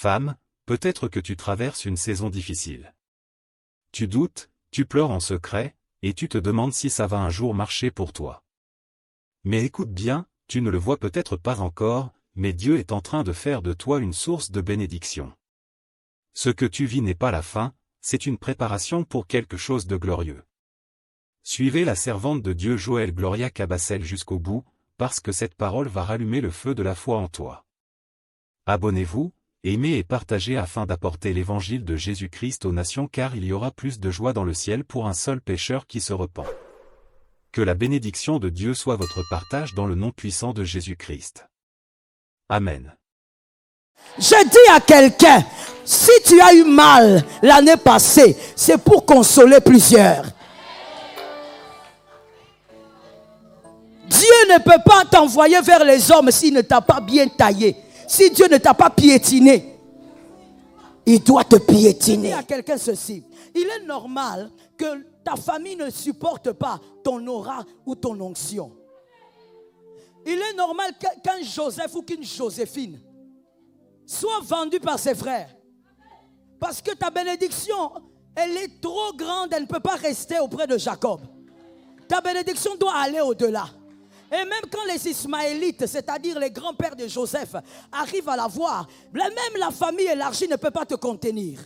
Femme, peut-être que tu traverses une saison difficile. Tu doutes, tu pleures en secret, et tu te demandes si ça va un jour marcher pour toi. Mais écoute bien, tu ne le vois peut-être pas encore, mais Dieu est en train de faire de toi une source de bénédiction. Ce que tu vis n'est pas la fin, c'est une préparation pour quelque chose de glorieux. Suivez la servante de Dieu Joël Gloria Cabassel jusqu'au bout, parce que cette parole va rallumer le feu de la foi en toi. Abonnez-vous, aimez et partagez afin d'apporter l'évangile de Jésus-Christ aux nations, car il y aura plus de joie dans le ciel pour un seul pécheur qui se repent. Que la bénédiction de Dieu soit votre partage dans le nom puissant de Jésus-Christ. Amen. Je dis à quelqu'un, si tu as eu mal l'année passée, c'est pour consoler plusieurs. Dieu ne peut pas t'envoyer vers les hommes s'il ne t'a pas bien taillé. Si Dieu ne t'a pas piétiné, il doit te piétiner. Je dis à quelqu'un ceci, il est normal que ta famille ne supporte pas ton aura ou ton onction. Il est normal qu'un Joseph ou qu'une Joséphine soit vendu par ses frères. Parce que ta bénédiction, elle est trop grande, elle ne peut pas rester auprès de Jacob. Ta bénédiction doit aller au-delà. Et même quand les Ismaélites, c'est-à-dire les grands-pères de Joseph, arrivent à la voir, même la famille élargie ne peut pas te contenir.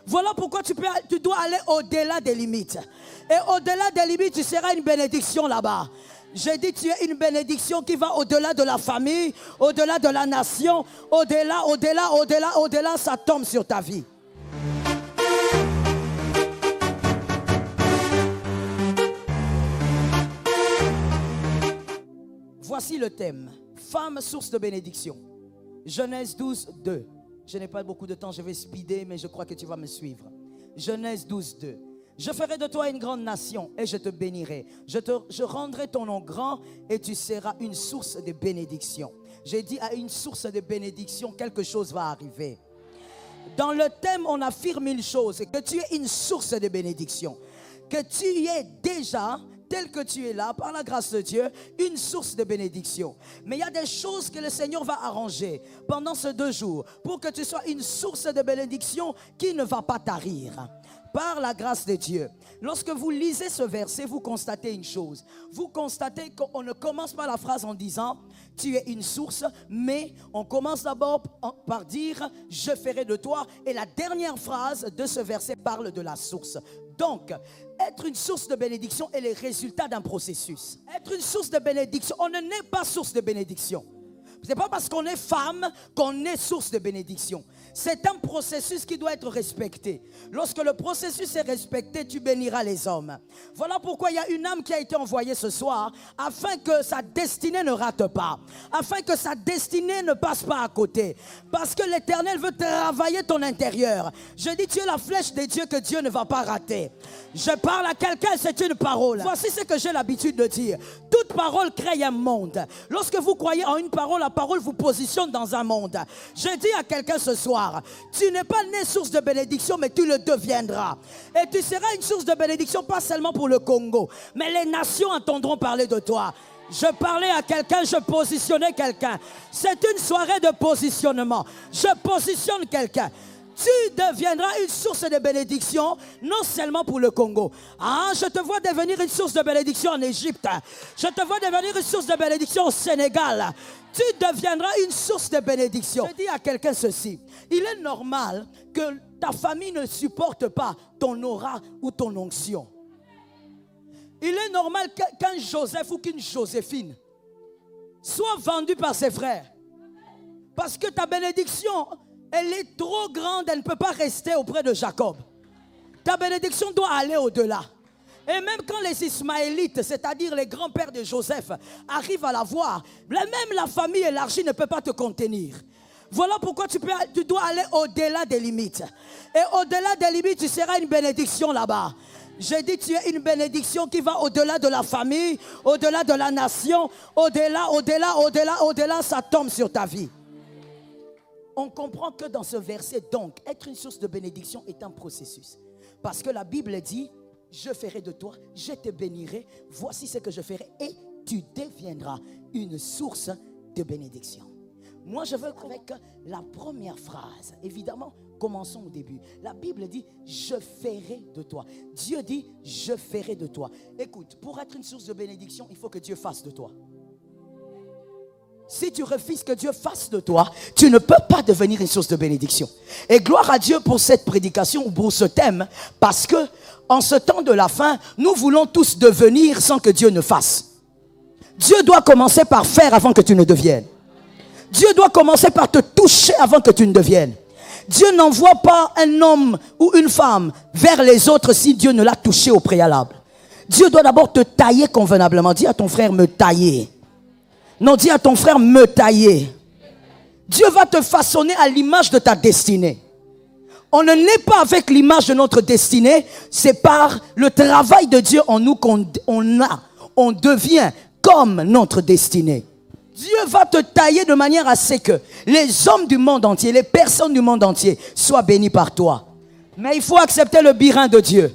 Voilà pourquoi tu dois aller au-delà des limites. Et au-delà des limites, tu seras une bénédiction là-bas. J'ai dit, tu es une bénédiction qui va au-delà de la famille, au-delà de la nation, au-delà, ça tombe sur ta vie. Voici le thème. Femme, source de bénédiction. Genèse 12, 2. Je n'ai pas beaucoup de temps, je vais speeder, mais je crois que tu vas me suivre. Genèse 12, 2. Je ferai de toi une grande nation et je te bénirai. Je rendrai ton nom grand et tu seras une source de bénédiction. J'ai dit à une source de bénédiction, quelque chose va arriver. Dans le thème, on affirme une chose, que tu es une source de bénédiction. Que tu es déjà, tel que tu es là, par la grâce de Dieu, une source de bénédiction. Mais il y a des choses que le Seigneur va arranger pendant ces 2 jours pour que tu sois une source de bénédiction qui ne va pas tarir. Par la grâce de Dieu. Lorsque vous lisez ce verset, vous constatez une chose. Vous constatez qu'on ne commence pas la phrase en disant « tu es une source », mais on commence d'abord par dire « je ferai de toi ». Et la dernière phrase de ce verset parle de la source. Donc, être une source de bénédiction est le résultat d'un processus. Être une source de bénédiction, on ne naît pas source de bénédiction. Ce n'est pas parce qu'on est femme qu'on est source de bénédiction. C'est un processus qui doit être respecté. Lorsque le processus est respecté, tu béniras les hommes. Voilà pourquoi il y a une âme qui a été envoyée ce soir afin que sa destinée ne rate pas. Afin que sa destinée ne passe pas à côté. Parce que l'Éternel veut travailler ton intérieur. Je dis, tu es la flèche de Dieu que Dieu ne va pas rater. Je parle à quelqu'un, c'est une parole. Voici ce que j'ai l'habitude de dire. Toute parole crée un monde. Lorsque vous croyez en une parole, la parole vous positionne dans un monde. Je dis à quelqu'un ce soir, tu n'es pas né source de bénédiction, mais tu le deviendras. Et tu seras une source de bénédiction, pas seulement pour le Congo, mais les nations entendront parler de toi. Je parlais à quelqu'un, je positionnais quelqu'un. C'est une soirée de positionnement. Je positionne quelqu'un. Tu deviendras une source de bénédiction, non seulement pour le Congo. Ah, je te vois devenir une source de bénédiction en Égypte. Je te vois devenir une source de bénédiction au Sénégal. Tu deviendras une source de bénédiction. Je dis à quelqu'un ceci. Il est normal que ta famille ne supporte pas ton aura ou ton onction. Il est normal qu'un Joseph ou qu'une Joséphine soit vendu par ses frères. Parce que ta bénédiction, elle est trop grande, elle ne peut pas rester auprès de Jacob. Ta bénédiction doit aller au-delà. Et même quand les Ismaélites, c'est-à-dire les grands-pères de Joseph, arrivent à la voir, même la famille élargie ne peut pas te contenir. Voilà pourquoi tu dois aller au-delà des limites. Et au-delà des limites, tu seras une bénédiction là-bas. J'ai dit, tu es une bénédiction qui va au-delà de la famille, au-delà de la nation, au-delà, ça tombe sur ta vie. On comprend que dans ce verset, donc, être une source de bénédiction est un processus. Parce que la Bible dit, je ferai de toi, je te bénirai, voici ce que je ferai et tu deviendras une source de bénédiction. Moi, je veux avec la première phrase. Évidemment, commençons au début. La Bible dit, je ferai de toi. Dieu dit, je ferai de toi. Écoute, pour être une source de bénédiction, il faut que Dieu fasse de toi. Si tu refuses que Dieu fasse de toi, tu ne peux pas devenir une source de bénédiction. Et gloire à Dieu pour cette prédication ou pour ce thème, parce que en ce temps de la fin, nous voulons tous devenir sans que Dieu ne fasse. Dieu doit commencer par faire avant que tu ne deviennes. Dieu doit commencer par te toucher avant que tu ne deviennes. Dieu n'envoie pas un homme ou une femme vers les autres si Dieu ne l'a touché au préalable. Dieu doit d'abord te tailler convenablement. Dis à ton frère, me tailler. Non, dis à ton frère, me tailler. Dieu va te façonner à l'image de ta destinée. On ne naît pas avec l'image de notre destinée. C'est par le travail de Dieu en nous qu'on devient comme notre destinée. Dieu va te tailler de manière à ce que les hommes du monde entier, les personnes du monde entier soient bénies par toi. Mais il faut accepter le burin de Dieu.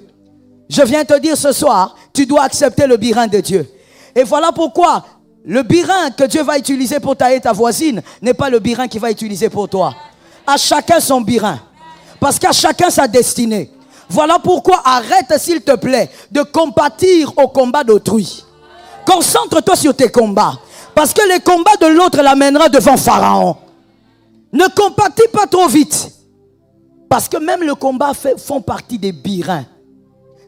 Je viens te dire ce soir, tu dois accepter le burin de Dieu. Et voilà pourquoi le burin que Dieu va utiliser pour tailler ta voisine n'est pas le burin qu'il va utiliser pour toi. À chacun son burin. Parce qu'à chacun sa destinée. Voilà pourquoi arrête s'il te plaît de compatir au combat d'autrui. Concentre-toi sur tes combats. Parce que les combats de l'autre l'amènera devant Pharaon. Ne compatis pas trop vite. Parce que même le combat font partie des burins.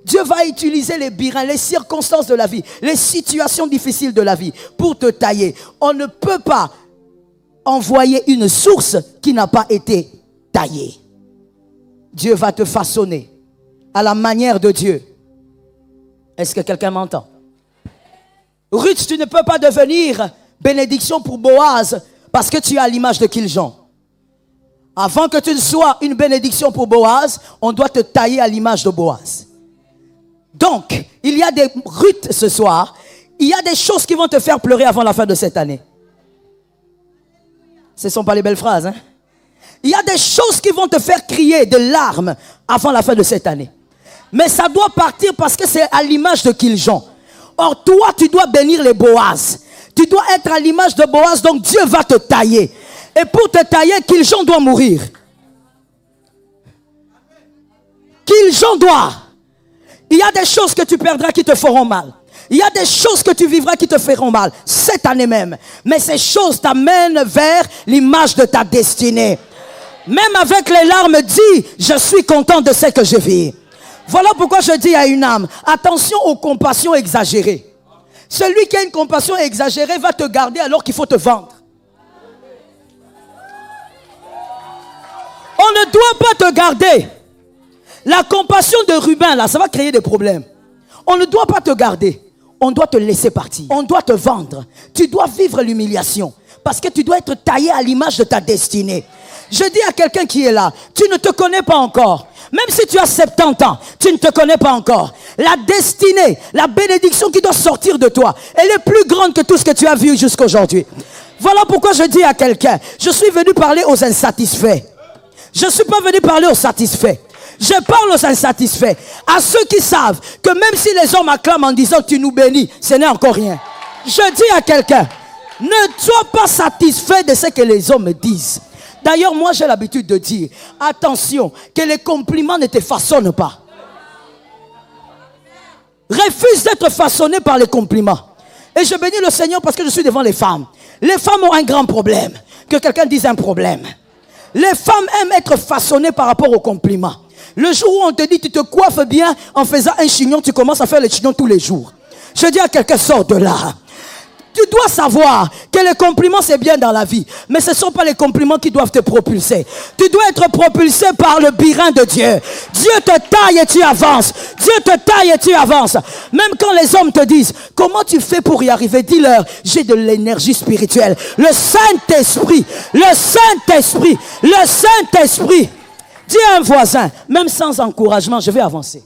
Dieu va utiliser les burins, les circonstances de la vie, les situations difficiles de la vie pour te tailler. On ne peut pas envoyer une source qui n'a pas été taillée. Dieu va te façonner à la manière de Dieu. Est-ce que quelqu'un m'entend? Ruth, tu ne peux pas devenir bénédiction pour Boaz parce que tu es à l'image de Kiljon. Avant que tu ne sois une bénédiction pour Boaz, on doit te tailler à l'image de Boaz. Donc, il y a des Ruth ce soir, il y a des choses qui vont te faire pleurer avant la fin de cette année. Ce ne sont pas les belles phrases, hein? Il y a des choses qui vont te faire crier de larmes avant la fin de cette année. Mais ça doit partir parce que c'est à l'image de Kiljon. Or, toi, tu dois bénir les Boaz. Tu dois être à l'image de Boaz, donc Dieu va te tailler. Et pour te tailler, Kiljon doit mourir. Kiljon doit. Il y a des choses que tu perdras qui te feront mal. Il y a des choses que tu vivras qui te feront mal, cette année même. Mais ces choses t'amènent vers l'image de ta destinée. Même avec les larmes, dis, je suis content de ce que je vis. Voilà pourquoi je dis à une âme, attention aux compassions exagérées. Celui qui a une compassion exagérée va te garder alors qu'il faut te vendre. On ne doit pas te garder. La compassion de Ruben, là, ça va créer des problèmes. On ne doit pas te garder. On doit te laisser partir. On doit te vendre. Tu dois vivre l'humiliation. Parce que tu dois être taillé à l'image de ta destinée. Je dis à quelqu'un qui est là, tu ne te connais pas encore. Même si tu as 70 ans, tu ne te connais pas encore. La destinée, la bénédiction qui doit sortir de toi, elle est plus grande que tout ce que tu as vu jusqu'à aujourd'hui. Voilà pourquoi je dis à quelqu'un, je suis venu parler aux insatisfaits. Je ne suis pas venu parler aux satisfaits. Je parle aux insatisfaits. À ceux qui savent que même si les hommes acclament en disant tu nous bénis, ce n'est encore rien. Je dis à quelqu'un, ne sois pas satisfait de ce que les hommes disent. D'ailleurs, moi j'ai l'habitude de dire, attention, que les compliments ne te façonnent pas. Refuse d'être façonné par les compliments. Et je bénis le Seigneur parce que je suis devant les femmes. Les femmes ont un grand problème. Que quelqu'un dise un problème. Les femmes aiment être façonnées par rapport aux compliments. Le jour où on te dit tu te coiffes bien en faisant un chignon, tu commences à faire le chignon tous les jours. Je dis à quelqu'un, sors de là. Tu dois savoir que les compliments c'est bien dans la vie, mais ce ne sont pas les compliments qui doivent te propulser. Tu dois être propulsé par le burin de Dieu. Dieu te taille et tu avances. Dieu te taille et tu avances. Même quand les hommes te disent, comment tu fais pour y arriver? Dis-leur, j'ai de l'énergie spirituelle. Le Saint-Esprit, le Saint-Esprit, le Saint-Esprit. Dis à un voisin, même sans encouragement, je vais avancer.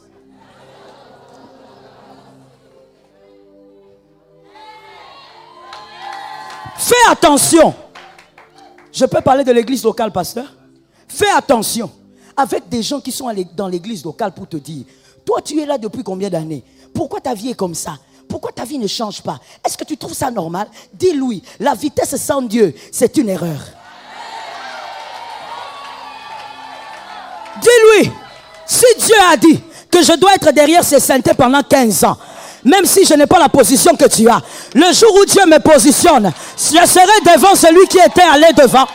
Fais attention. Je peux parler de l'église locale, pasteur? Fais attention avec des gens qui sont dans l'église locale pour te dire, toi tu es là depuis combien d'années? Pourquoi ta vie est comme ça? Pourquoi ta vie ne change pas? Est-ce que tu trouves ça normal? Dis-lui, la vitesse sans Dieu, c'est une erreur. Dis-lui, si Dieu a dit que je dois être derrière ces saintetés pendant 15 ans, même si je n'ai pas la position que tu as, le jour où Dieu me positionne, je serai devant celui qui était allé devant.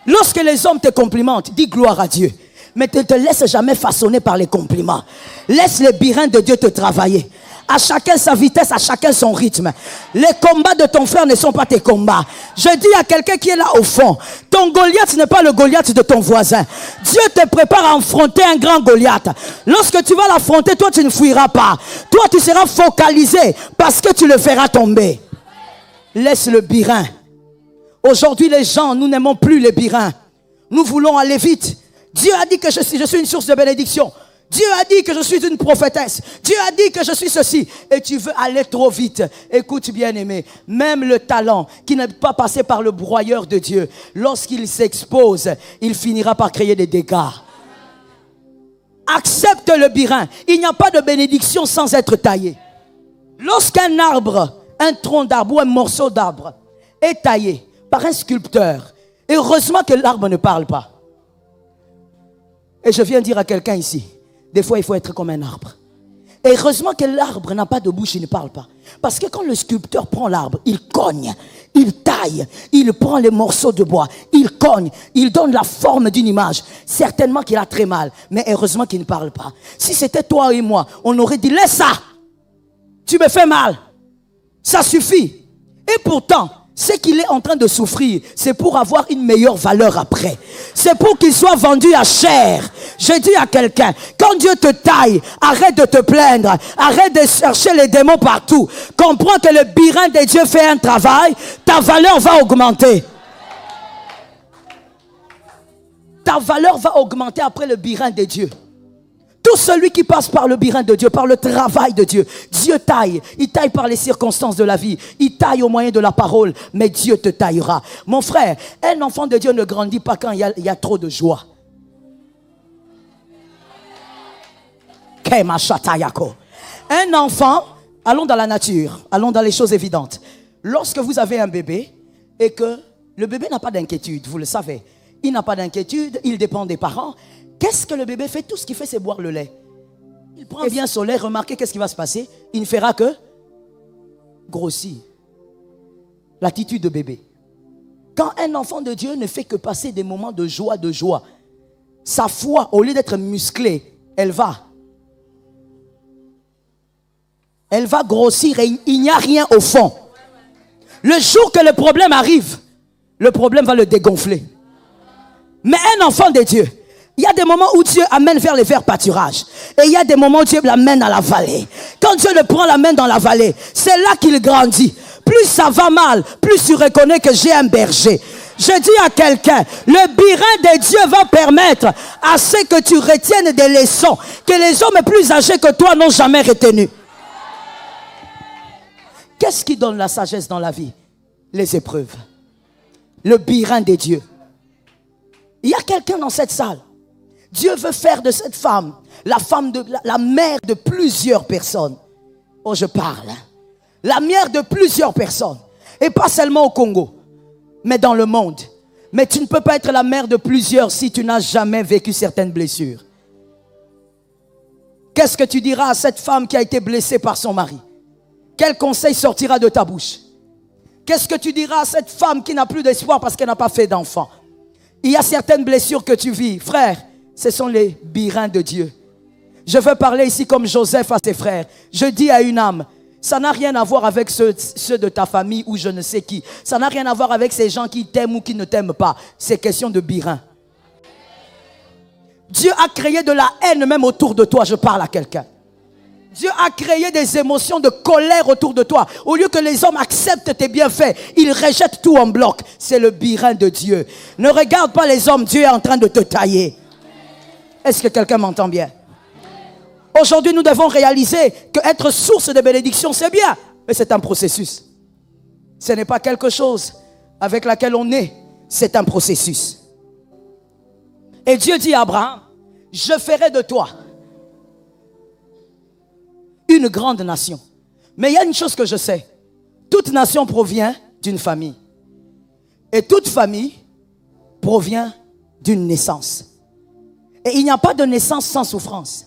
Lorsque les hommes te complimentent, dis gloire à Dieu. Mais ne te laisse jamais façonner par les compliments. Laisse les birins de Dieu te travailler. À chacun sa vitesse, à chacun son rythme. Les combats de ton frère ne sont pas tes combats. Je dis à quelqu'un qui est là au fond, ton Goliath n'est pas le Goliath de ton voisin. Dieu te prépare à affronter un grand Goliath. Lorsque tu vas l'affronter, toi tu ne fuiras pas. Toi tu seras focalisé parce que tu le feras tomber. Laisse le birin. Aujourd'hui les gens, nous n'aimons plus les birins. Nous voulons aller vite. Dieu a dit que je suis une source de bénédiction. Dieu a dit que je suis une prophétesse. Dieu a dit que je suis ceci. Et tu veux aller trop vite. Écoute bien aimé, même le talent qui n'est pas passé par le broyeur de Dieu, lorsqu'il s'expose, il finira par créer des dégâts. Accepte le birin. Il n'y a pas de bénédiction sans être taillé. Lorsqu'un arbre, un tronc d'arbre ou un morceau d'arbre est taillé par un sculpteur, heureusement que l'arbre ne parle pas. Et je viens dire à quelqu'un ici, des fois il faut être comme un arbre. Et heureusement que l'arbre n'a pas de bouche, il ne parle pas. Parce que quand le sculpteur prend l'arbre, il cogne, il taille, il prend les morceaux de bois, il cogne, il donne la forme d'une image. Certainement qu'il a très mal, mais heureusement qu'il ne parle pas. Si c'était toi et moi, on aurait dit, laisse ça, tu me fais mal, ça suffit. Et pourtant, ce qu'il est en train de souffrir, c'est pour avoir une meilleure valeur après. C'est pour qu'il soit vendu à cher. Je dis à quelqu'un, quand Dieu te taille, arrête de te plaindre, arrête de chercher les démons partout. Comprends que le birin de Dieu fait un travail, ta valeur va augmenter. Ta valeur va augmenter après le birin de Dieu. Tout celui qui passe par le birin de Dieu, par le travail de Dieu, Dieu taille. Il taille par les circonstances de la vie. Il taille au moyen de la parole, mais Dieu te taillera. Mon frère, un enfant de Dieu ne grandit pas quand il y a trop de joie. Un enfant, allons dans la nature, allons dans les choses évidentes. Lorsque vous avez un bébé et que le bébé n'a pas d'inquiétude, vous le savez, il n'a pas d'inquiétude, il dépend des parents. Qu'est-ce que le bébé fait? Tout ce qu'il fait, c'est boire le lait. Il prend bien son lait, remarquez qu'est-ce qui va se passer. Il ne fera que grossir. L'attitude de bébé. Quand un enfant de Dieu ne fait que passer des moments de joie, sa foi, au lieu d'être musclée, elle va grossir et il n'y a rien au fond. Le jour que le problème arrive, le problème va le dégonfler. Mais un enfant de Dieu, il y a des moments où Dieu amène vers les verts pâturages. Et il y a des moments où Dieu l'amène à la vallée. Quand Dieu le prend la main dans la vallée, c'est là qu'il grandit. Plus ça va mal, plus tu reconnais que j'ai un berger. Je dis à quelqu'un, le birin de Dieu va permettre à ce que tu retiennes des leçons que les hommes plus âgés que toi n'ont jamais retenues. Qu'est-ce qui donne la sagesse dans la vie? Les épreuves. Le birin de Dieu. Il y a quelqu'un dans cette salle. Dieu veut faire de cette femme la mère de plusieurs personnes. Oh, je parle. La mère de plusieurs personnes. Et pas seulement au Congo, mais dans le monde. Mais tu ne peux pas être la mère de plusieurs si tu n'as jamais vécu certaines blessures. Qu'est-ce que tu diras à cette femme qui a été blessée par son mari? Quel conseil sortira de ta bouche? Qu'est-ce que tu diras à cette femme qui n'a plus d'espoir parce qu'elle n'a pas fait d'enfant? Il y a certaines blessures que tu vis. Frère, ce sont les birins de Dieu. Je veux parler ici comme Joseph à ses frères. Je dis à une âme, ça n'a rien à voir avec ceux de ta famille ou je ne sais qui. Ça n'a rien à voir avec ces gens qui t'aiment ou qui ne t'aiment pas. C'est question de birin. Dieu a créé de la haine même autour de toi. Je parle à quelqu'un. Dieu a créé des émotions de colère autour de toi. Au lieu que les hommes acceptent tes bienfaits, ils rejettent tout en bloc. C'est le birin de Dieu. Ne regarde pas les hommes, Dieu est en train de te tailler. Est-ce que quelqu'un m'entend bien? Aujourd'hui, nous devons réaliser qu'être source de bénédiction, c'est bien. Mais c'est un processus. Ce n'est pas quelque chose avec laquelle on est. C'est un processus. Et Dieu dit à Abraham, je ferai de toi une grande nation. Mais il y a une chose que je sais. Toute nation provient d'une famille. Et toute famille provient d'une naissance. Et il n'y a pas de naissance sans souffrance.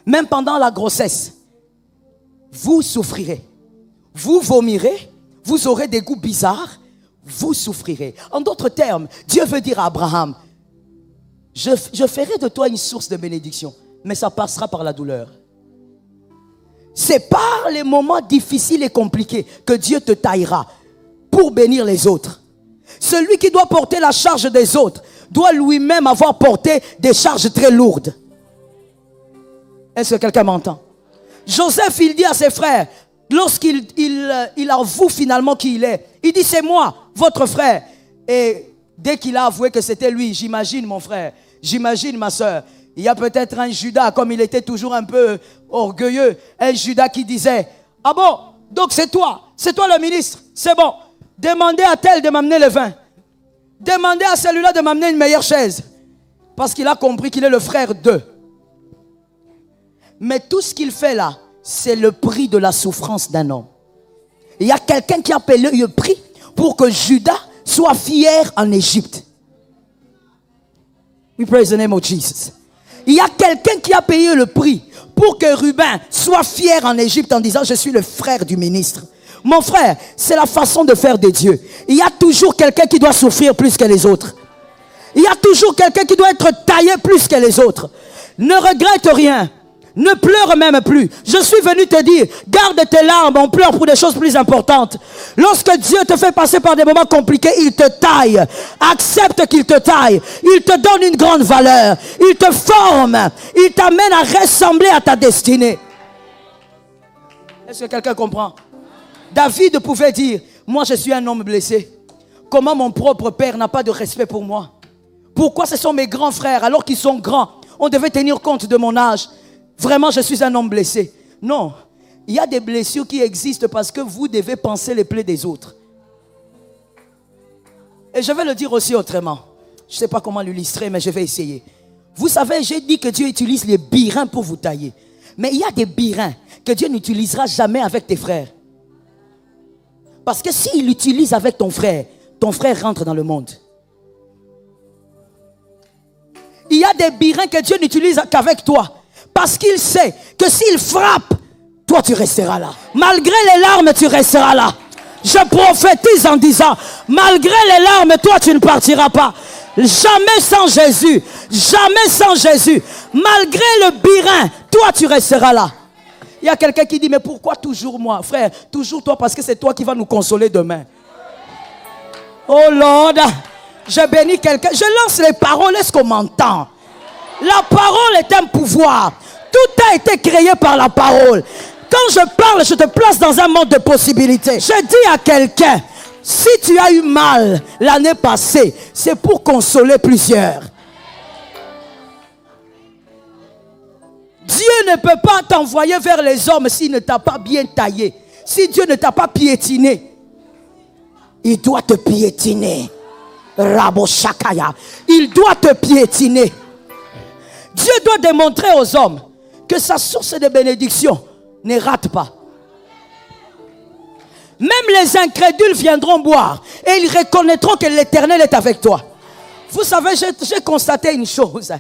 Même pendant la grossesse, vous souffrirez. Vous vomirez, vous aurez des goûts bizarres, vous souffrirez. En d'autres termes, Dieu veut dire à Abraham, je ferai de toi une source de bénédiction, mais ça passera par la douleur. C'est par les moments difficiles et compliqués que Dieu te taillera pour bénir les autres. Celui qui doit porter la charge des autres doit lui-même avoir porté des charges très lourdes. Est-ce que quelqu'un m'entend? Joseph, il dit à ses frères, lorsqu'il il avoue finalement qui il est, il dit c'est moi, votre frère. Et dès qu'il a avoué que c'était lui, j'imagine mon frère, j'imagine ma soeur, il y a peut-être un Judas, comme il était toujours un peu orgueilleux, un Judas qui disait, ah bon, donc c'est toi le ministre, c'est bon, demandez à tel de m'amener le vin, demandez à celui-là de m'amener une meilleure chaise, parce qu'il a compris qu'il est le frère d'eux. Mais tout ce qu'il fait là, c'est le prix de la souffrance d'un homme. Il y a quelqu'un qui a payé le prix pour que Judas soit fier en Égypte. We praise the name of Jesus. Il y a quelqu'un qui a payé le prix pour que Ruben soit fier en Égypte en disant je suis le frère du ministre. Mon frère, c'est la façon de faire de Dieu. Il y a toujours quelqu'un qui doit souffrir plus que les autres. Il y a toujours quelqu'un qui doit être taillé plus que les autres. Ne regrette rien. Ne pleure même plus. Je suis venu te dire, garde tes larmes, on pleure pour des choses plus importantes. Lorsque Dieu te fait passer par des moments compliqués, il te taille. Accepte qu'il te taille. Il te donne une grande valeur. Il te forme. Il t'amène à ressembler à ta destinée. Est-ce que quelqu'un comprend? David pouvait dire, moi je suis un homme blessé. Comment mon propre père n'a pas de respect pour moi? Pourquoi ce sont mes grands frères alors qu'ils sont grands? On devait tenir compte de mon âge. Vraiment, je suis un homme blessé. Non, il y a des blessures qui existent parce que vous devez penser les plaies des autres. Et je vais le dire aussi autrement. Je ne sais pas comment l'illustrer, mais je vais essayer. Vous savez, j'ai dit que Dieu utilise les birins pour vous tailler. Mais il y a des birins que Dieu n'utilisera jamais avec tes frères. Parce que s'il l'utilise avec ton frère rentre dans le monde. Il y a des birins que Dieu n'utilise qu'avec toi. Parce qu'il sait que s'il frappe, toi tu resteras là. Malgré les larmes, tu resteras là. Je prophétise en disant, malgré les larmes, toi tu ne partiras pas. Jamais sans Jésus. Jamais sans Jésus. Malgré le birin, toi tu resteras là. Il y a quelqu'un qui dit, mais pourquoi toujours moi? Frère, toujours toi parce que c'est toi qui vas nous consoler demain. Oh Lord, je bénis quelqu'un. Je lance les paroles, est-ce qu'on m'entend? La parole est un pouvoir. Tout a été créé par la parole. Quand je parle, je te place dans un monde de possibilités. Je dis à quelqu'un, si tu as eu mal l'année passée, c'est pour consoler plusieurs. Dieu ne peut pas t'envoyer vers les hommes s'il ne t'a pas bien taillé. Si Dieu ne t'a pas piétiné, il doit te piétiner. Rabo Shakaya. Il doit te piétiner. Dieu doit démontrer aux hommes que sa source de bénédiction ne rate pas. Même les incrédules viendront boire et ils reconnaîtront que l'Éternel est avec toi. Vous savez, j'ai constaté une chose.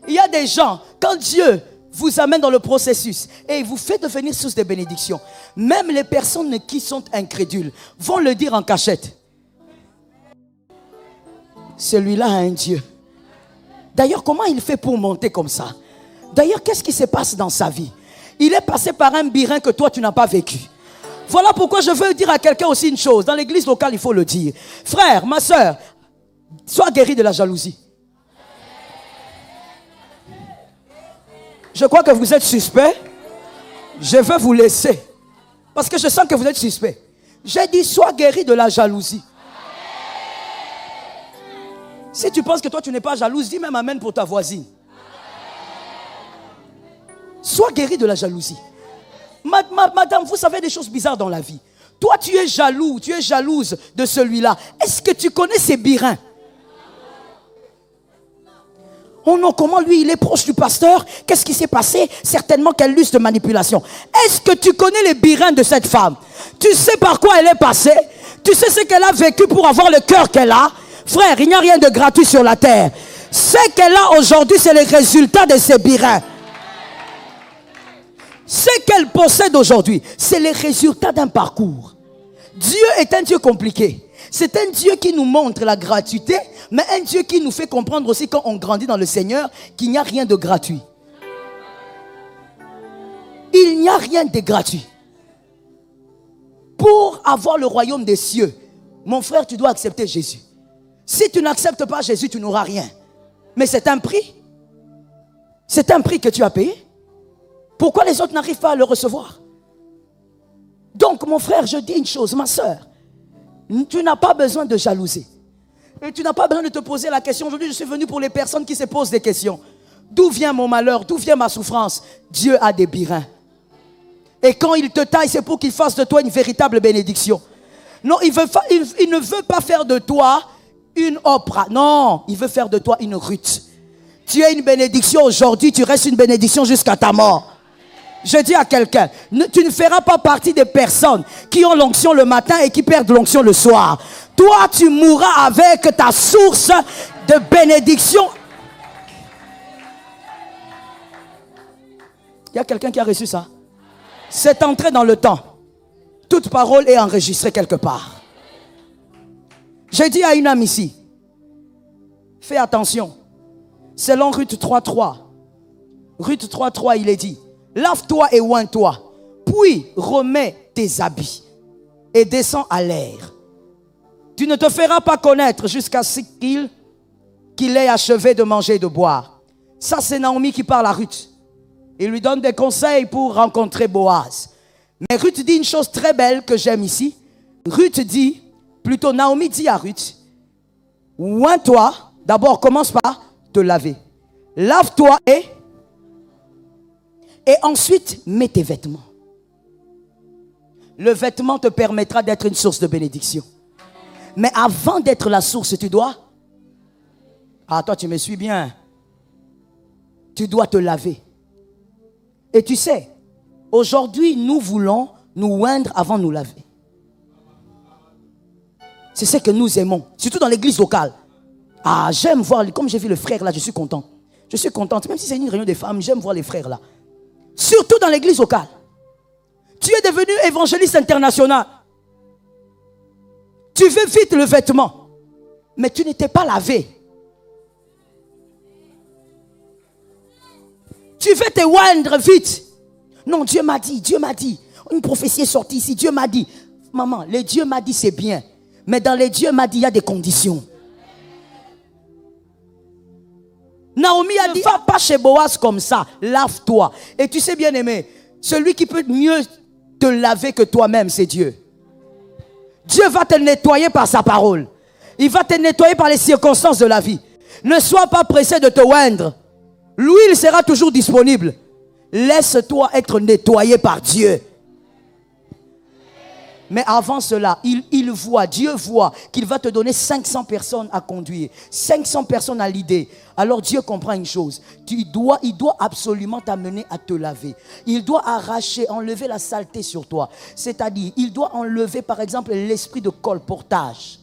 Il y a des gens, quand Dieu vous amène dans le processus et il vous fait devenir source de bénédiction, même les personnes qui sont incrédules vont le dire en cachette. Celui-là a un Dieu. D'ailleurs, comment il fait pour monter comme ça? D'ailleurs, qu'est-ce qui se passe dans sa vie? Il est passé par un birin que toi, tu n'as pas vécu. Voilà pourquoi je veux dire à quelqu'un aussi une chose. Dans l'église locale, il faut le dire. Frère, ma soeur, sois guéri de la jalousie. Je crois que vous êtes suspect. Je veux vous laisser. Parce que je sens que vous êtes suspect. J'ai dit, sois guéri de la jalousie. Si tu penses que toi tu n'es pas jalouse, dis même amen pour ta voisine. Sois guéri de la jalousie. Madame, vous savez des choses bizarres dans la vie. Toi tu es jaloux, tu es jalouse de celui-là. Est-ce que tu connais ses birins? Oh non, comment lui il est proche du pasteur? Qu'est-ce qui s'est passé? Certainement quelle liste de manipulation. Est-ce que tu connais les birins de cette femme? Tu sais par quoi elle est passée? Tu sais ce qu'elle a vécu pour avoir le cœur qu'elle a? Frère, il n'y a rien de gratuit sur la terre. Ce qu'elle a aujourd'hui, c'est le résultat de ses birins. Ce qu'elle possède aujourd'hui, c'est le résultat d'un parcours. Dieu est un Dieu compliqué. C'est un Dieu qui nous montre la gratuité, mais un Dieu qui nous fait comprendre aussi quand on grandit dans le Seigneur qu'il n'y a rien de gratuit. Il n'y a rien de gratuit. Pour avoir le royaume des cieux, mon frère, tu dois accepter Jésus. Si tu n'acceptes pas Jésus, tu n'auras rien. Mais c'est un prix. C'est un prix que tu as payé. Pourquoi les autres n'arrivent pas à le recevoir? Donc, mon frère, je dis une chose, ma soeur. Tu n'as pas besoin de jalouser. Et tu n'as pas besoin de te poser la question. Aujourd'hui, je suis venu pour les personnes qui se posent des questions. D'où vient mon malheur? D'où vient ma souffrance? Dieu a des birins. Et quand il te taille, c'est pour qu'il fasse de toi une véritable bénédiction. Non, il ne veut pas faire de toi une Oprah. Non, il veut faire de toi une Ruth. Tu es une bénédiction aujourd'hui, tu restes une bénédiction jusqu'à ta mort. Je dis à quelqu'un, tu ne feras pas partie des personnes qui ont l'onction le matin et qui perdent l'onction le soir. Toi, tu mourras avec ta source de bénédiction. Il y a quelqu'un qui a reçu ça? C'est entré dans le temps. Toute parole est enregistrée quelque part. J'ai dit à une âme ici, fais attention. Selon Ruth 3.3, Ruth 3.3, il est dit, lave-toi et oins-toi, puis remets tes habits et descends à l'air. Tu ne te feras pas connaître jusqu'à ce qu'il ait achevé de manger et de boire. Ça, c'est Naomi qui parle à Ruth. Il lui donne des conseils pour rencontrer Boaz. Mais Ruth dit une chose très belle que j'aime ici. Naomi dit à Ruth, oins-toi, d'abord commence par te laver. Lave-toi et ensuite mets tes vêtements. Le vêtement te permettra d'être une source de bénédiction. Mais avant d'être la source, tu dois... Ah, toi, tu me suis bien. Tu dois te laver. Et tu sais, aujourd'hui, nous voulons nous oindre avant de nous laver. C'est ce que nous aimons, surtout dans l'église locale. Ah, j'aime voir, comme j'ai vu le frère là, je suis content. Je suis contente, même si c'est une réunion des femmes, j'aime voir les frères là. Surtout dans l'église locale. Tu es devenu évangéliste international. Tu veux vite le vêtement, mais tu n'étais pas lavé. Tu veux te oindre vite. Non, Dieu m'a dit. Une prophétie est sortie ici, Dieu m'a dit. Maman, le Dieu m'a dit c'est bien. Mais dans les Dieu m'a dit, il y a des conditions. Naomi a dit, va pas chez Boaz comme ça, lave-toi. Et tu sais bien aimé, celui qui peut mieux te laver que toi-même, c'est Dieu. Dieu va te nettoyer par sa parole. Il va te nettoyer par les circonstances de la vie. Ne sois pas pressé de te oindre. L'huile sera toujours disponible. Laisse-toi être nettoyé par Dieu. Mais avant cela, Dieu voit qu'il va te donner 500 personnes à conduire, 500 personnes à l'idée. Alors Dieu comprend une chose, il doit absolument t'amener à te laver. Il doit enlever la saleté sur toi. C'est-à-dire, il doit enlever par exemple l'esprit de colportage.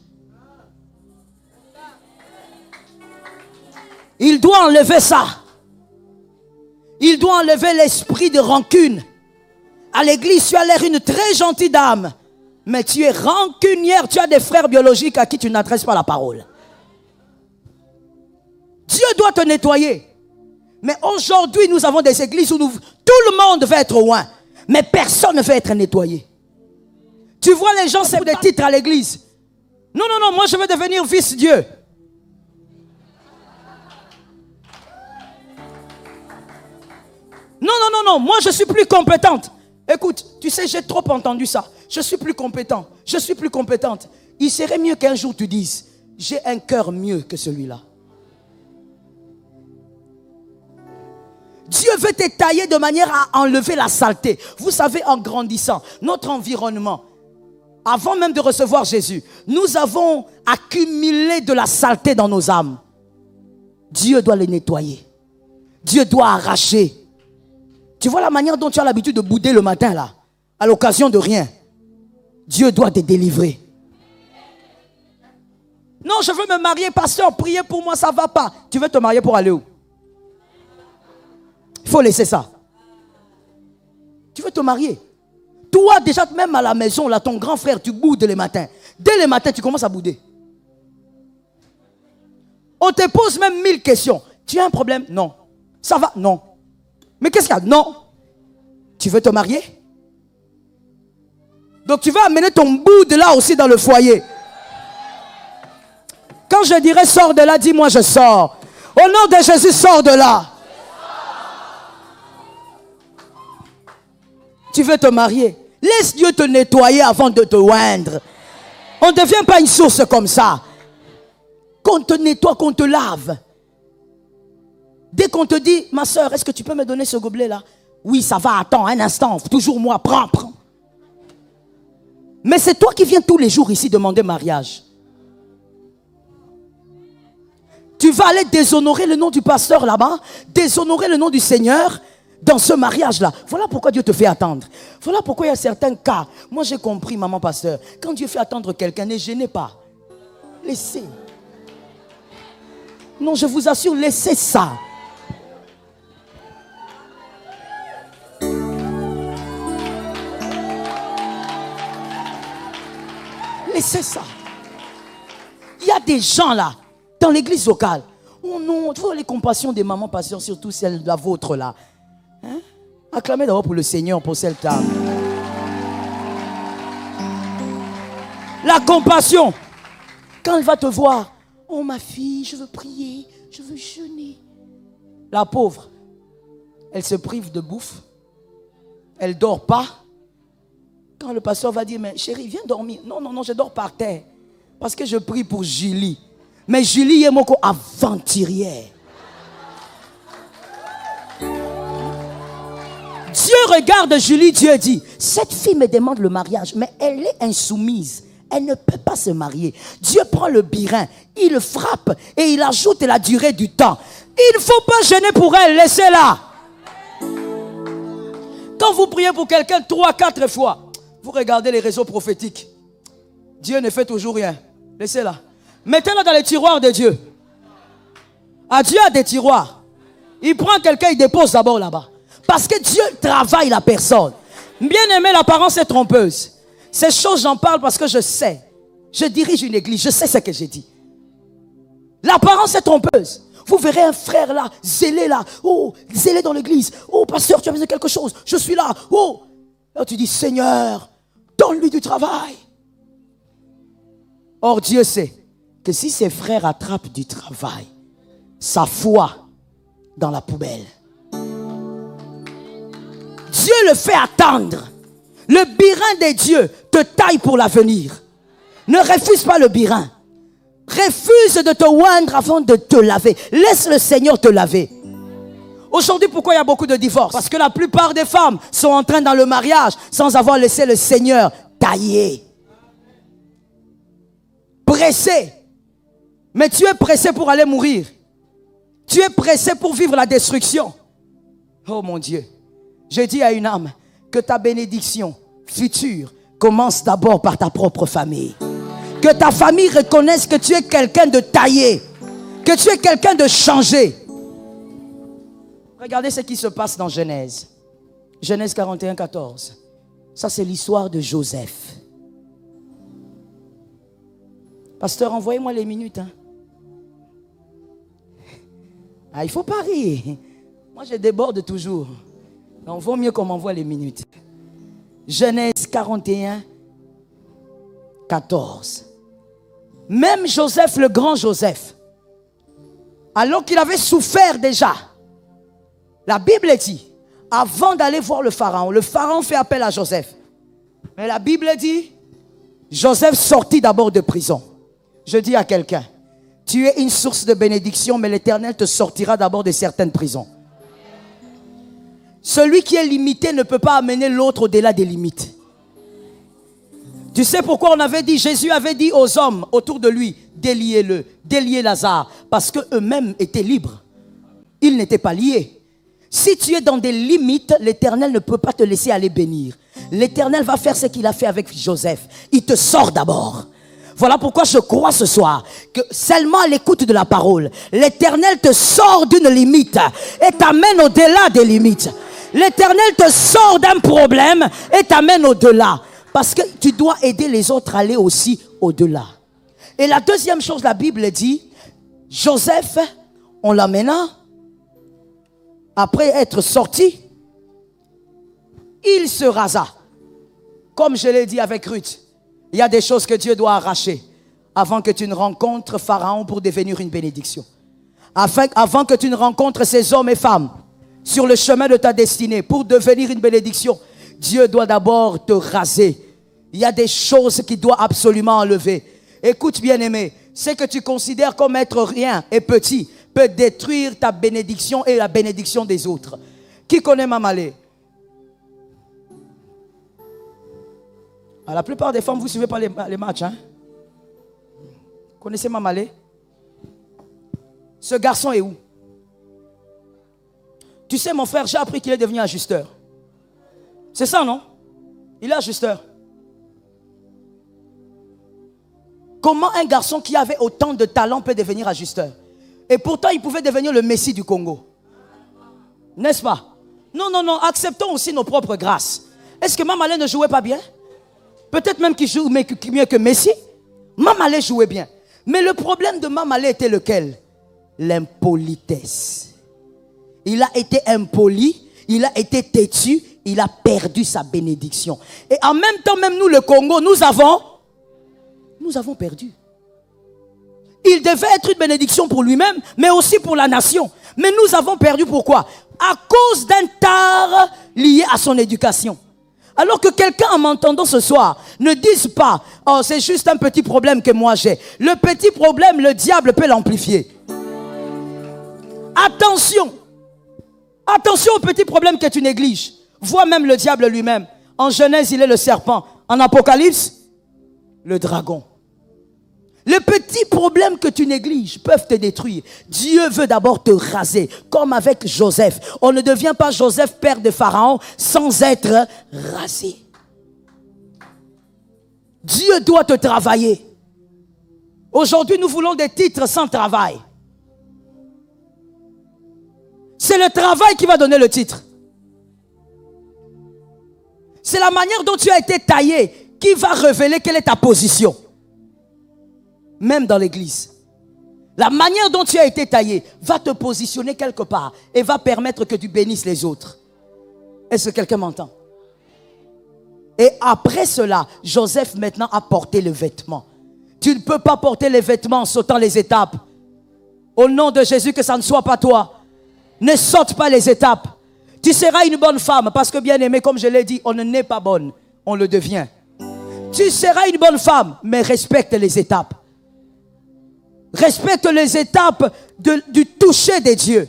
Il doit enlever ça. Il doit enlever l'esprit de rancune. À l'église, tu as l'air une très gentille dame. Mais tu es rancunière, tu as des frères biologiques à qui tu n'adresses pas la parole. Dieu doit te nettoyer. Mais aujourd'hui, nous avons des églises où tout le monde veut être loin. Mais personne ne veut être nettoyé. Tu vois les gens, c'est des titres à l'église. Non, moi je veux devenir fils Dieu. Non, moi je suis plus compétente. Écoute, tu sais, j'ai trop entendu ça. Je suis plus compétent. Je suis plus compétente. Il serait mieux qu'un jour tu dises, j'ai un cœur mieux que celui-là. Dieu veut te tailler de manière à enlever la saleté. Vous savez, en grandissant, notre environnement, avant même de recevoir Jésus, nous avons accumulé de la saleté dans nos âmes. Dieu doit les nettoyer. Dieu doit arracher. Tu vois la manière dont tu as l'habitude de bouder le matin là, à l'occasion de rien. Dieu doit te délivrer. Non, je veux me marier, pasteur, priez pour moi, ça ne va pas. Tu veux te marier pour aller où? Il faut laisser ça. Tu veux te marier. Toi, déjà, même à la maison, là, ton grand frère, tu boudes les matins. Dès les matins, tu commences à bouder. On te pose même 1000 questions. Tu as un problème? Non. Ça va? Non. Mais qu'est-ce qu'il y a? Non. Tu veux te marier? Donc tu vas amener ton boude là aussi dans le foyer. Quand je dirai sors de là, dis-moi je sors. Au nom de Jésus, sors de là. Tu veux te marier? Laisse Dieu te nettoyer avant de te oindre. On ne devient pas une source comme ça. Qu'on te nettoie, qu'on te lave. Dès qu'on te dit, ma soeur, est-ce que tu peux me donner ce gobelet-là? Oui, ça va, attends un instant, toujours moi, prends. Mais c'est toi qui viens tous les jours ici demander mariage. Tu vas aller déshonorer le nom du pasteur là-bas, déshonorer le nom du Seigneur dans ce mariage-là. Voilà pourquoi Dieu te fait attendre. Voilà pourquoi il y a certains cas. Moi j'ai compris, maman pasteur, quand Dieu fait attendre quelqu'un, ne gênez pas. Laissez. Non, je vous assure, laissez ça. Laissez ça. Il y a des gens là, dans l'église locale. Oh non, tu vois les compassions des mamans pasteurs, surtout celle de la vôtre là. Hein? Acclamez d'abord pour le Seigneur, pour cette dame. La compassion. Quand elle va te voir, oh ma fille, je veux prier, je veux jeûner. La pauvre, elle se prive de bouffe. Elle ne dort pas. Quand le pasteur va dire, mais chérie, viens dormir. Non, je dors par terre. Parce que je prie pour Julie. Mais Julie est mon aventurière. Dieu regarde Julie, Dieu dit, cette fille me demande le mariage, mais elle est insoumise. Elle ne peut pas se marier. Dieu prend le birin, il le frappe et il ajoute la durée du temps. Il ne faut pas gêner pour elle, laissez-la. Quand vous priez pour quelqu'un 3-4 fois, vous regardez les réseaux prophétiques. Dieu ne fait toujours rien. Laissez-la. Mettez-la dans les tiroirs de Dieu. Ah, Dieu a des tiroirs. Il prend quelqu'un, il dépose d'abord là-bas. Parce que Dieu travaille la personne. Bien aimé, l'apparence est trompeuse. Ces choses, j'en parle parce que je sais. Je dirige une église, je sais ce que j'ai dit. L'apparence est trompeuse. Vous verrez un frère là, zélé là. Oh, zélé dans l'église. Oh, pasteur, tu as besoin de quelque chose. Je suis là. Oh. Là, tu dis, Seigneur, donne-lui du travail. Or, Dieu sait que si ses frères attrapent du travail, sa foi dans la poubelle. Dieu le fait attendre. Le birin de Dieu te taille pour l'avenir. Ne refuse pas le birin. Refuse de te oindre avant de te laver. Laisse le Seigneur te laver. Aujourd'hui, pourquoi il y a beaucoup de divorces? Parce que la plupart des femmes sont en train dans le mariage sans avoir laissé le Seigneur tailler. Pressé. Mais tu es pressé pour aller mourir. Tu es pressé pour vivre la destruction. Oh mon Dieu. Je dis à une âme que ta bénédiction future commence d'abord par ta propre famille. Que ta famille reconnaisse que tu es quelqu'un de taillé. Que tu es quelqu'un de changé. Regardez ce qui se passe dans Genèse. Genèse 41, 14. Ça, c'est l'histoire de Joseph. Pasteur, envoyez-moi les minutes. Hein. Ah, il faut pas rire. Moi, je déborde toujours. Donc, il vaut mieux qu'on m'envoie les minutes. Genèse 41, 14. Même Joseph, le grand Joseph, alors qu'il avait souffert déjà, la Bible dit, avant d'aller voir le Pharaon fait appel à Joseph. Mais la Bible dit, Joseph sortit d'abord de prison. Je dis à quelqu'un, tu es une source de bénédiction, mais l'Éternel te sortira d'abord de certaines prisons. Celui qui est limité ne peut pas amener l'autre au-delà des limites. Tu sais pourquoi on avait dit, Jésus avait dit aux hommes autour de lui, déliez-le, déliez Lazare, parce qu'eux-mêmes étaient libres. Ils n'étaient pas liés. Si tu es dans des limites, l'Éternel ne peut pas te laisser aller bénir. L'Éternel va faire ce qu'il a fait avec Joseph. Il te sort d'abord. Voilà pourquoi je crois ce soir que seulement à l'écoute de la parole, l'Éternel te sort d'une limite et t'amène au-delà des limites. L'Éternel te sort d'un problème et t'amène au-delà. Parce que tu dois aider les autres à aller aussi au-delà. Et la deuxième chose, la Bible dit, Joseph, on l'amena, après être sorti, il se rasa. Comme je l'ai dit avec Ruth, il y a des choses que Dieu doit arracher avant que tu ne rencontres Pharaon pour devenir une bénédiction. Avant que tu ne rencontres ces hommes et femmes sur le chemin de ta destinée pour devenir une bénédiction, Dieu doit d'abord te raser. Il y a des choses qu'il doit absolument enlever. Écoute, bien-aimé, ce que tu considères comme être rien et petit peut détruire ta bénédiction et la bénédiction des autres. Qui connaît Mamalé? La plupart des femmes, vous ne suivez pas les matchs. Hein? Vous connaissez Mamalé? Ce garçon est où? Tu sais, mon frère, j'ai appris qu'il est devenu ajusteur. C'est ça, non? Il est ajusteur. Comment un garçon qui avait autant de talent peut devenir ajusteur? Et pourtant, il pouvait devenir le Messie du Congo. N'est-ce pas? Non, non, non. Acceptons aussi nos propres grâces. Est-ce que Mamalé ne jouait pas bien? Peut-être même qu'il joue mieux que Messi. Mamalé jouait bien. Mais le problème de Mamalé était lequel? L'impolitesse. Il a été impoli, il a été têtu, il a perdu sa bénédiction. Et en même temps, même nous, le Congo, nous avons perdu. Il devait être une bénédiction pour lui-même, mais aussi pour la nation. Mais nous avons perdu pourquoi? À cause d'un tard lié à son éducation. Alors que quelqu'un, en m'entendant ce soir, ne dise pas, oh, c'est juste un petit problème que moi j'ai. Le petit problème, le diable peut l'amplifier. Attention. Attention aux petits problèmes que tu négliges. Vois même le diable lui-même. En Genèse, il est le serpent. En Apocalypse, le dragon. Les petits problèmes que tu négliges peuvent te détruire. Dieu veut d'abord te raser, comme avec Joseph. On ne devient pas Joseph, père de Pharaon, sans être rasé. Dieu doit te travailler. Aujourd'hui, nous voulons des titres sans travail. C'est le travail qui va donner le titre. C'est la manière dont tu as été taillé qui va révéler quelle est ta position. Même dans l'église. La manière dont tu as été taillé va te positionner quelque part et va permettre que tu bénisses les autres. Est-ce que quelqu'un m'entend? Et après cela, Joseph maintenant a porté le vêtement. Tu ne peux pas porter les vêtements en sautant les étapes. Au nom de Jésus, que ça ne soit pas toi. Ne saute pas les étapes. Tu seras une bonne femme parce que, bien aimé, comme je l'ai dit, on ne naît pas bonne, on le devient. Tu seras une bonne femme, mais respecte les étapes. Respecte les étapes du toucher des dieux.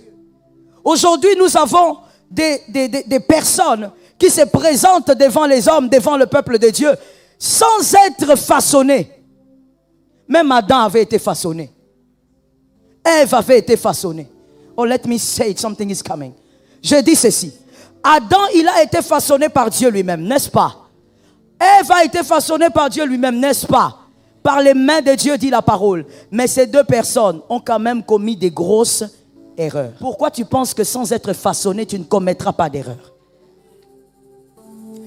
Aujourd'hui, nous avons des personnes qui se présentent devant les hommes, devant le peuple de Dieu, sans être façonnées. Même Adam avait été façonné. Ève avait été façonnée. Oh, let me say it, something is coming. Je dis ceci. Adam, il a été façonné par Dieu lui-même, n'est-ce pas? Ève a été façonnée par Dieu lui-même, n'est-ce pas? Par les mains de Dieu, dit la parole. Mais ces deux personnes ont quand même commis des grosses erreurs. Pourquoi tu penses que sans être façonné, tu ne commettras pas d'erreur?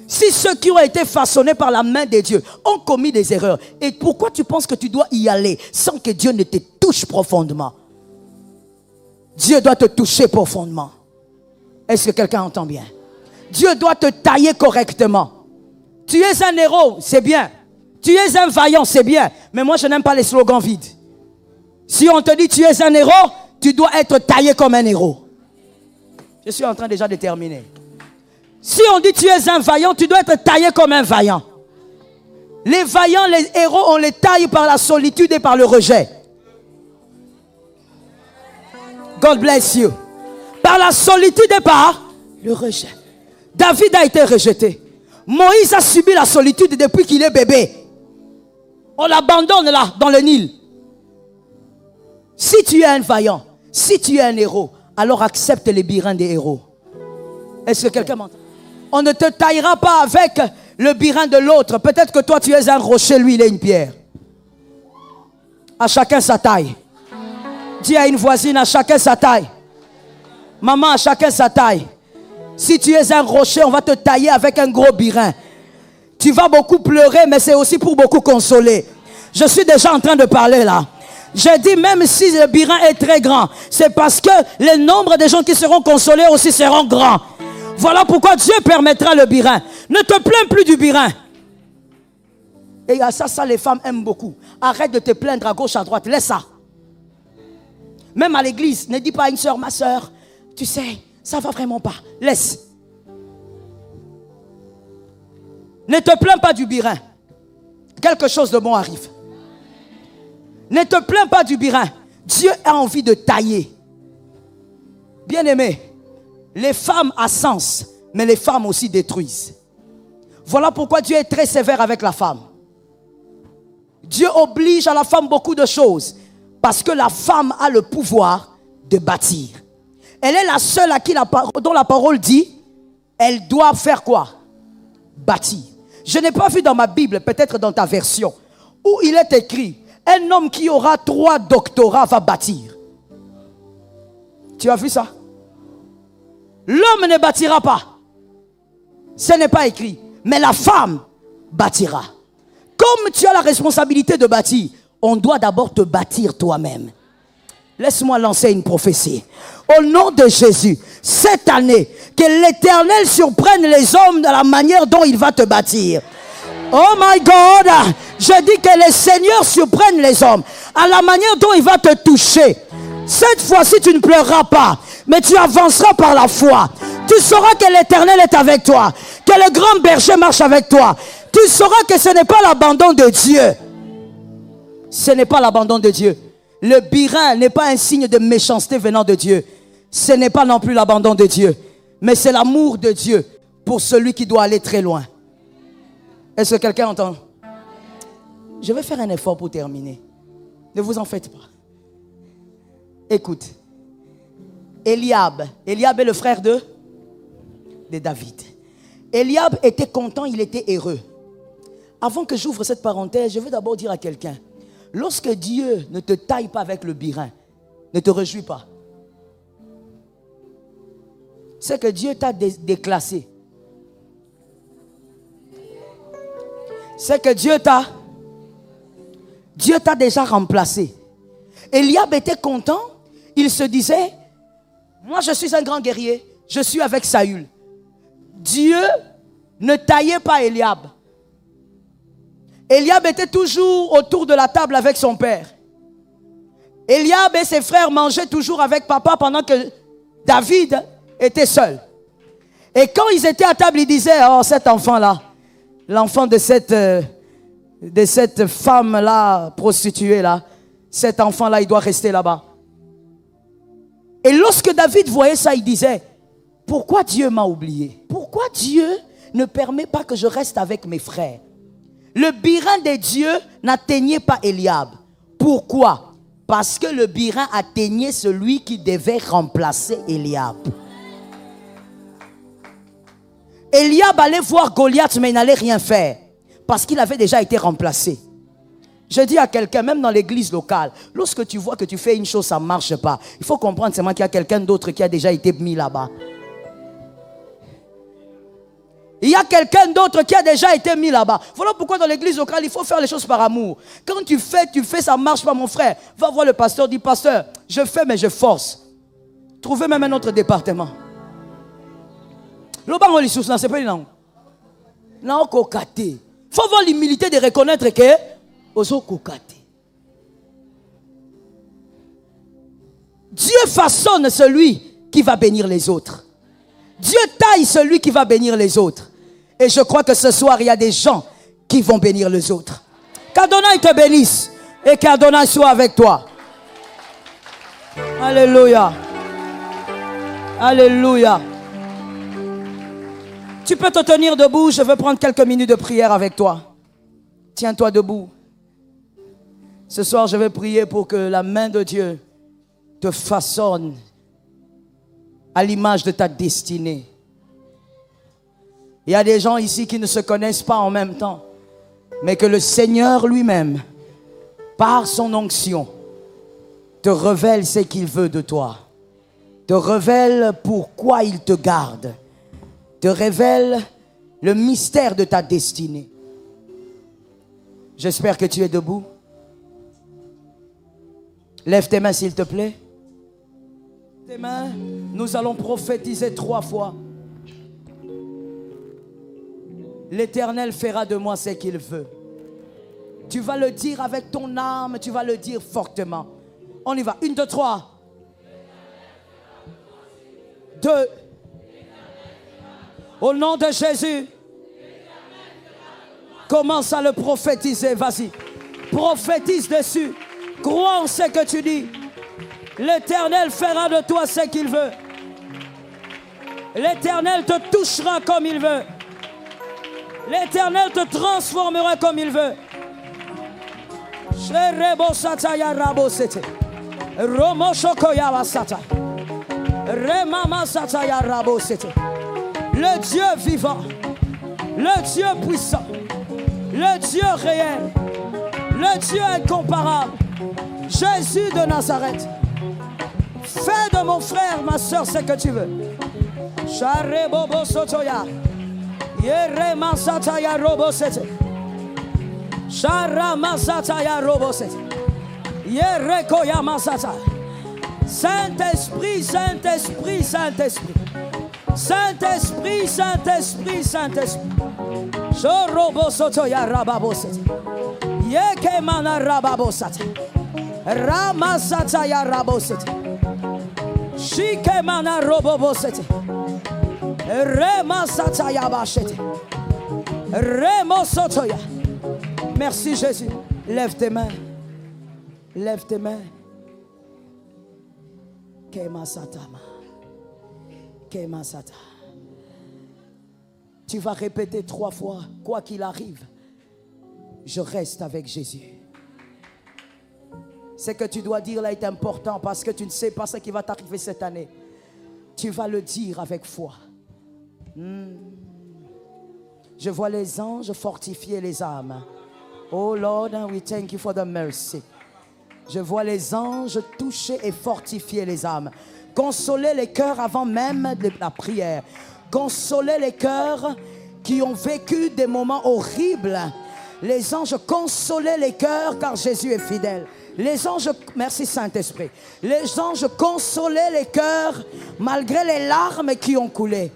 Si ceux qui ont été façonnés par la main de Dieu ont commis des erreurs, et pourquoi tu penses que tu dois y aller sans que Dieu ne te touche profondément? Dieu doit te toucher profondément. Est-ce que quelqu'un entend bien? Dieu doit te tailler correctement. Tu es un héros, c'est bien. Tu es un vaillant, c'est bien. Mais moi, je n'aime pas les slogans vides. Si on te dit tu es un héros, tu dois être taillé comme un héros. Je suis en train déjà de terminer. Si on dit tu es un vaillant, tu dois être taillé comme un vaillant. Les vaillants, les héros, on les taille par la solitude et par le rejet. God bless you. Par la solitude et par le rejet. David a été rejeté. Moïse a subi la solitude depuis qu'il est bébé. On l'abandonne là, dans le Nil. Si tu es un vaillant, si tu es un héros, alors accepte les birins des héros. Est-ce que quelqu'un m'entend? On ne te taillera pas avec le birin de l'autre. Peut-être que toi tu es un rocher, lui il est une pierre. À chacun sa taille. Dis à une voisine, à chacun sa taille. Maman, à chacun sa taille. Si tu es un rocher, on va te tailler avec un gros birin. Tu vas beaucoup pleurer, mais c'est aussi pour beaucoup consoler. Je suis déjà en train de parler là. J'ai dit, même si le birin est très grand, c'est parce que le nombre de gens qui seront consolés aussi seront grands. Voilà pourquoi Dieu permettra le birin. Ne te plains plus du birin. Et ça, les femmes aiment beaucoup. Arrête de te plaindre à gauche, à droite. Laisse ça. Même à l'église, ne dis pas à une soeur, ma soeur, tu sais, ça va vraiment pas. Laisse. Ne te plains pas du birin. Quelque chose de bon arrive. Ne te plains pas du birin. Dieu a envie de tailler. Bien-aimé, les femmes ont sens, mais les femmes aussi détruisent. Voilà pourquoi Dieu est très sévère avec la femme. Dieu oblige à la femme beaucoup de choses. Parce que la femme a le pouvoir de bâtir. Elle est la seule à qui dont la parole dit, elle doit faire quoi? Bâtir. Je n'ai pas vu dans ma Bible, peut-être dans ta version, où il est écrit, un homme qui aura 3 doctorats va bâtir. Tu as vu ça? L'homme ne bâtira pas. Ce n'est pas écrit. Mais la femme bâtira. Comme tu as la responsabilité de bâtir, on doit d'abord te bâtir toi-même. Laisse-moi lancer une prophétie. Au nom de Jésus, cette année, que l'Éternel surprenne les hommes de la manière dont il va te bâtir. Oh my God, je dis que le Seigneur surprenne les hommes à la manière dont il va te toucher. Cette fois-ci, tu ne pleureras pas, mais tu avanceras par la foi. Tu sauras que l'Éternel est avec toi, que le grand berger marche avec toi. Tu sauras que ce n'est pas l'abandon de Dieu. Ce n'est pas l'abandon de Dieu. Le birin n'est pas un signe de méchanceté venant de Dieu. Ce n'est pas non plus l'abandon de Dieu. Mais c'est l'amour de Dieu pour celui qui doit aller très loin. Est-ce que quelqu'un entend? Je vais faire un effort pour terminer. Ne vous en faites pas. Écoute. Eliab est le frère de David. Eliab était content, il était heureux. Avant que j'ouvre cette parenthèse, je veux d'abord dire à quelqu'un, lorsque Dieu ne te taille pas avec le birin, ne te réjouis pas. C'est que Dieu t'a déclassé. C'est que Dieu t'a déjà remplacé. Eliab était content. Il se disait, moi je suis un grand guerrier. Je suis avec Saül. Dieu ne taillait pas Eliab. Eliab était toujours autour de la table avec son père. Eliab et ses frères mangeaient toujours avec papa pendant que David était seul. Et quand ils étaient à table, ils disaient, oh cet enfant-là, l'enfant de cette femme-là, prostituée-là, cet enfant-là, il doit rester là-bas. Et lorsque David voyait ça, il disait, pourquoi Dieu m'a oublié? Pourquoi Dieu ne permet pas que je reste avec mes frères? Le birin de Dieu n'atteignait pas Eliab. Pourquoi? Parce que le birin atteignait celui qui devait remplacer Eliab. Eliab allait voir Goliath, mais il n'allait rien faire. Parce qu'il avait déjà été remplacé. Je dis à quelqu'un, même dans l'église locale, lorsque tu vois que tu fais une chose, ça ne marche pas. Il faut comprendre seulement qu'il y a quelqu'un d'autre qui a déjà été mis là-bas. Il y a quelqu'un d'autre qui a déjà été mis là-bas. Voilà pourquoi dans l'église locale, il faut faire les choses par amour. Quand tu fais, ça ne marche pas, mon frère. Va voir le pasteur, dis, pasteur, je fais, mais je force. Trouvez même un autre département. Le banc, c'est pas non. Non, cocaté. Il faut avoir l'humilité de reconnaître que ozo cocaté. Dieu façonne celui qui va bénir les autres. Dieu taille celui qui va bénir les autres. Et je crois que ce soir, il y a des gens qui vont bénir les autres. Qu'Adonai te bénisse et qu'Adonai soit avec toi. Alléluia. Alléluia. Tu peux te tenir debout, je veux prendre quelques minutes de prière avec toi. Tiens-toi debout. Ce soir, je vais prier pour que la main de Dieu te façonne à l'image de ta destinée. Il y a des gens ici qui ne se connaissent pas en même temps, mais que le Seigneur lui-même par son onction, te révèle ce qu'il veut de toi, te révèle pourquoi il te garde, te révèle le mystère de ta destinée. J'espère que tu es debout. Lève tes mains s'il te plaît. Tes mains, nous allons prophétiser 3 fois. L'Éternel fera de moi ce qu'il veut. Tu vas le dire avec ton âme, tu vas le dire fortement. On y va. 1, 2, 3. 2. Au nom de Jésus. Commence à le prophétiser, vas-y. Prophétise dessus. Crois en ce que tu dis. L'Éternel fera de toi ce qu'il veut. L'Éternel te touchera comme il veut. L'Éternel te transformera comme il veut. Le Dieu vivant, le Dieu puissant, le Dieu réel, le Dieu incomparable, Jésus de Nazareth. Fais de mon frère, ma soeur, ce que tu veux. Charebobo sotoya. Yerema sataya robo sete. Charama sataya robo sete. Yerekoya masata. Saint-Esprit, Saint-Esprit, Saint-Esprit. Saint-Esprit, Saint-Esprit, Saint-Esprit. Chorobo sotoya rababo sete. Yekemana rababo sata. Rama sataya rabo sete. Shikemana robobo sete. Rema sataya bachete. Remo sotoya. Merci Jésus. Lève tes mains. Lève tes mains. Kema satama. Kema sata. Tu vas répéter 3 fois. Quoi qu'il arrive, je reste avec Jésus. Ce que tu dois dire là est important parce que tu ne sais pas ce qui va t'arriver cette année. Tu vas le dire avec foi. Je vois les anges fortifier les âmes. Oh Lord, we thank you for the mercy. Je vois les anges toucher et fortifier les âmes. Consoler les cœurs avant même de la prière. Consoler les cœurs qui ont vécu des moments horribles. Les anges consolaient les cœurs car Jésus est fidèle. Les anges, merci Saint-Esprit. Les anges consolaient les cœurs malgré les larmes qui ont coulé.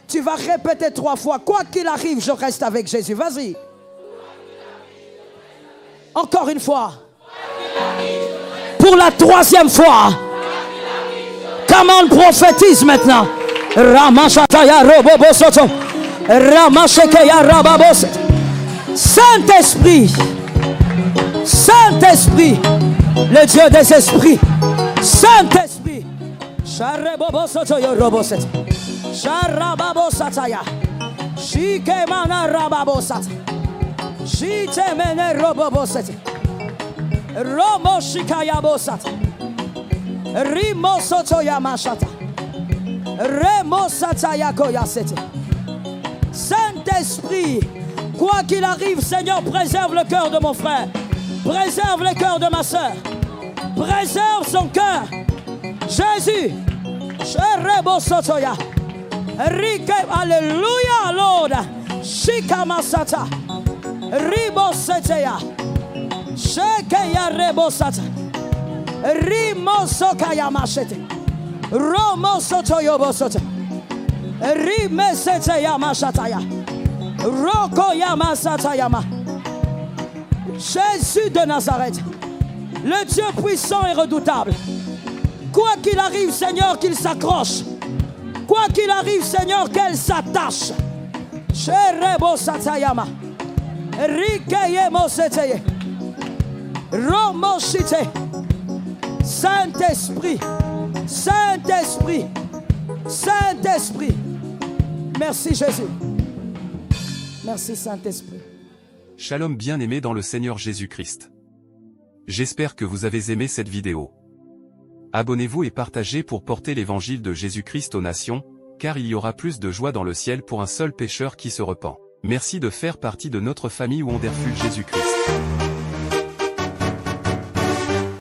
Tu vas répéter 3 fois. Quoi qu'il arrive, je reste avec Jésus. Vas-y. Encore une fois. Pour la 3e fois. Comment on prophétise maintenant? Saint-Esprit. Saint-Esprit. Le Dieu des esprits. Saint-Esprit. Sharababosataya. Shikemana rababosat. Shitemene roboboset. Romo shikayabosat. Rimo sotoya mashata. Remo sataya koyasete. Saint-Esprit, quoi qu'il arrive, Seigneur, préserve le cœur de mon frère. Préserve le cœur de ma soeur. Préserve son cœur. Jésus. Sherebo sotoya. Alléluia, Lord. Shikamasata. Riboseteya. Shekeya rebosata. Rimosokaya machete. Romosotoyobosota. Rimeseteya machataya. Rokoyamasatayama. Jésus de Nazareth, le Dieu puissant et redoutable. Quoi qu'il arrive, Seigneur, qu'il s'accroche. Quoi qu'il arrive, Seigneur, qu'elle s'attache. Cherebo satayama. Rikeyemo seteye. Romoshite. Saint-Esprit. Saint-Esprit. Saint-Esprit. Merci Jésus. Merci Saint-Esprit. Shalom bien-aimés dans le Seigneur Jésus-Christ. J'espère que vous avez aimé cette vidéo. Abonnez-vous et partagez pour porter l'évangile de Jésus-Christ aux nations, car il y aura plus de joie dans le ciel pour un seul pécheur qui se repent. Merci de faire partie de notre famille Wonderful Jésus-Christ.